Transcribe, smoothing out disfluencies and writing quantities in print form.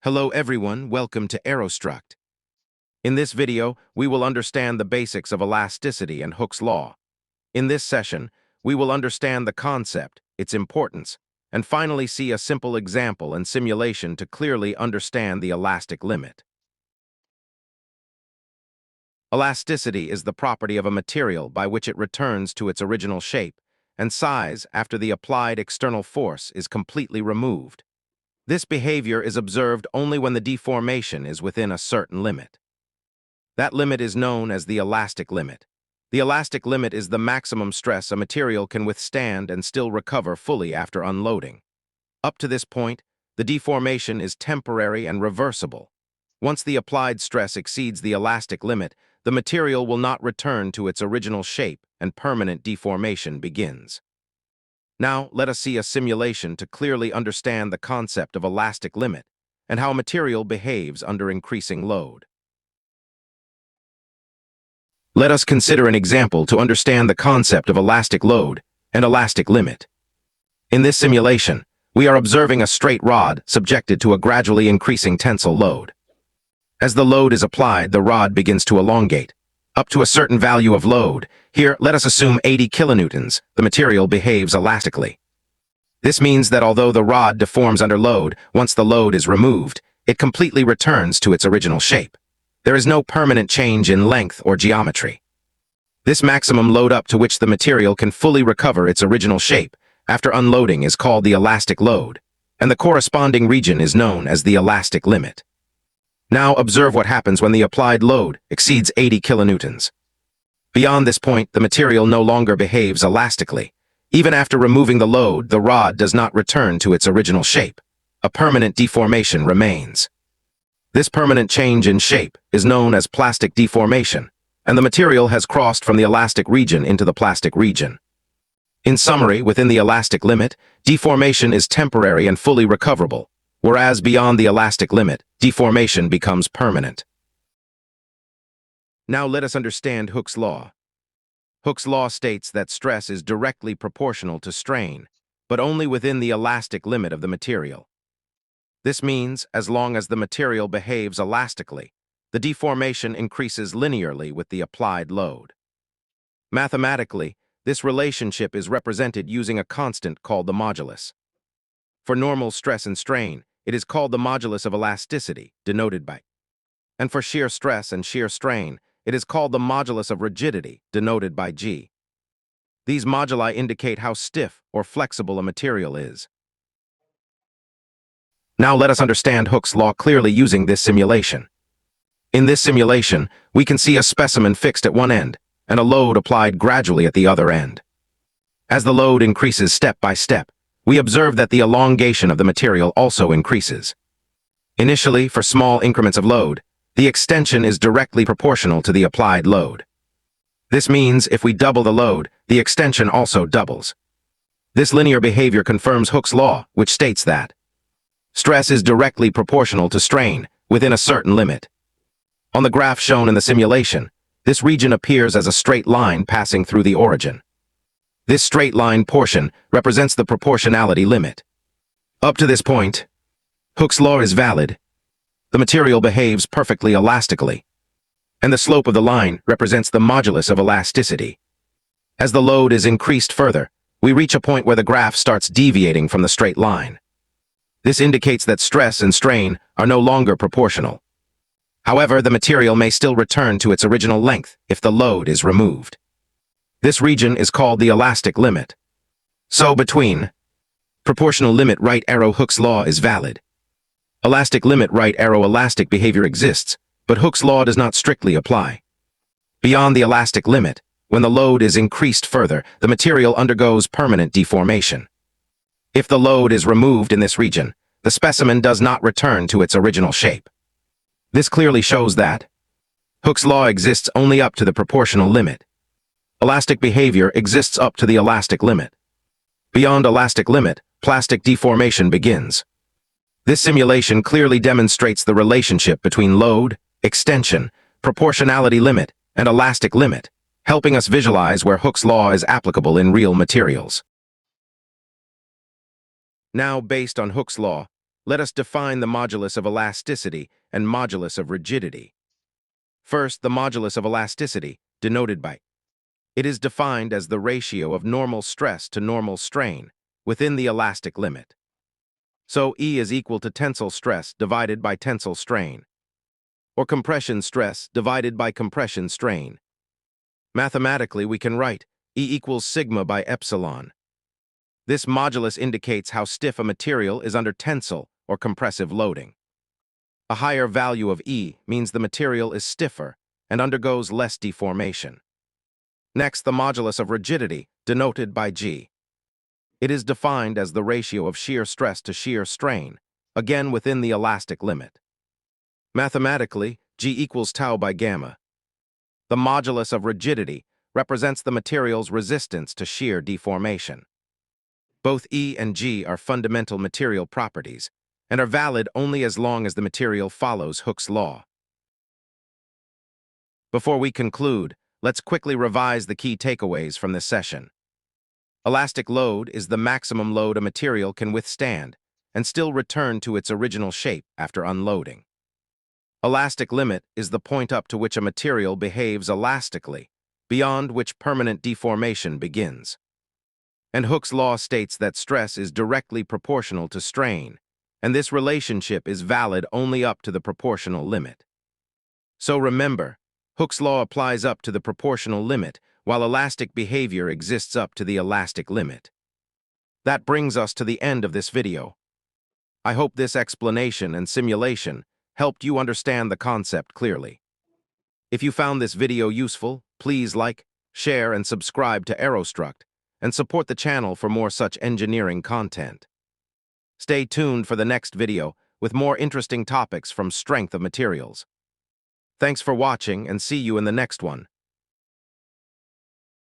Hello everyone, welcome to Aerostruct. In this video, we will understand the basics of elasticity and Hooke's law. In this session, we will understand the concept, its importance, and finally see a simple example and simulation to clearly understand the elastic limit. Elasticity is the property of a material by which it returns to its original shape and size after the applied external force is completely removed. This behavior is observed only when the deformation is within a certain limit. That limit is known as the elastic limit. The elastic limit is the maximum stress a material can withstand and still recover fully after unloading. Up to this point, the deformation is temporary and reversible. Once the applied stress exceeds the elastic limit, the material will not return to its original shape and permanent deformation begins. Now, let us see a simulation to clearly understand the concept of elastic limit and how a material behaves under increasing load. Let us consider an example to understand the concept of elastic load and elastic limit. In this simulation, we are observing a straight rod subjected to a gradually increasing tensile load. As the load is applied, the rod begins to elongate. Up to a certain value of load, here let us assume 80 kilonewtons, the material behaves elastically. This means that although the rod deforms under load, once the load is removed, it completely returns to its original shape. There is no permanent change in length or geometry. This maximum load up to which the material can fully recover its original shape after unloading is called the elastic load, and the corresponding region is known as the elastic limit. Now observe what happens when the applied load exceeds 80 kilonewtons. Beyond this point, the material no longer behaves elastically. Even after removing the load, the rod does not return to its original shape. A permanent deformation remains. This permanent change in shape is known as plastic deformation, and the material has crossed from the elastic region into the plastic region. In summary, within the elastic limit, deformation is temporary and fully recoverable, whereas beyond the elastic limit, deformation becomes permanent. Now let us understand Hooke's law. Hooke's law states that stress is directly proportional to strain, but only within the elastic limit of the material. This means, as long as the material behaves elastically, the deformation increases linearly with the applied load. Mathematically, this relationship is represented using a constant called the modulus. For normal stress and strain, it is called the modulus of elasticity, denoted by. And for shear stress and shear strain, it is called the modulus of rigidity, denoted by G. These moduli indicate how stiff or flexible a material is. Now let us understand Hooke's law clearly using this simulation. In this simulation, we can see a specimen fixed at one end and a load applied gradually at the other end. As the load increases step by step, we observe that the elongation of the material also increases. Initially, for small increments of load, the extension is directly proportional to the applied load. This means if we double the load, the extension also doubles. This linear behavior confirms Hooke's law, which states that stress is directly proportional to strain within a certain limit. On the graph shown in the simulation, this region appears as a straight line passing through the origin. This straight line portion represents the proportionality limit. Up to this point, Hooke's law is valid. The material behaves perfectly elastically, and the slope of the line represents the modulus of elasticity. As the load is increased further, we reach a point where the graph starts deviating from the straight line. This indicates that stress and strain are no longer proportional. However, the material may still return to its original length if the load is removed. This region is called the elastic limit. So between proportional limit right arrow Hooke's law is valid. Elastic limit right arrow elastic behavior exists, but Hooke's law does not strictly apply. Beyond the elastic limit, when the load is increased further, the material undergoes permanent deformation. If the load is removed in this region, the specimen does not return to its original shape. This clearly shows that Hooke's law exists only up to the proportional limit. Elastic behavior exists up to the elastic limit. Beyond elastic limit, plastic deformation begins. This simulation clearly demonstrates the relationship between load, extension, proportionality limit, and elastic limit, helping us visualize where Hooke's law is applicable in real materials. Now, based on Hooke's law, Let us define the modulus of elasticity and modulus of rigidity. First, the modulus of elasticity, denoted by. It is defined as the ratio of normal stress to normal strain within the elastic limit. So E is equal to tensile stress divided by tensile strain, or compression stress divided by compression strain. Mathematically, we can write E equals sigma by epsilon. This modulus indicates how stiff a material is under tensile or compressive loading. A higher value of E means the material is stiffer and undergoes less deformation. Next, the modulus of rigidity, denoted by G. It is defined as the ratio of shear stress to shear strain, again within the elastic limit. Mathematically, G equals tau by gamma. The modulus of rigidity represents the material's resistance to shear deformation. Both E and G are fundamental material properties and are valid only as long as the material follows Hooke's law. Before we conclude, let's quickly revise the key takeaways from this session. Elastic load is the maximum load a material can withstand and still return to its original shape after unloading. Elastic limit is the point up to which a material behaves elastically, beyond which permanent deformation begins. And Hooke's law states that stress is directly proportional to strain, and this relationship is valid only up to the proportional limit. So remember, Hooke's law applies up to the proportional limit, while elastic behavior exists up to the elastic limit. That brings us to the end of this video. I hope this explanation and simulation helped you understand the concept clearly. If you found this video useful, please like, share, and subscribe to Aerostruct, and support the channel for more such engineering content. Stay tuned for the next video with more interesting topics from strength of materials. Thanks for watching and see you in the next one.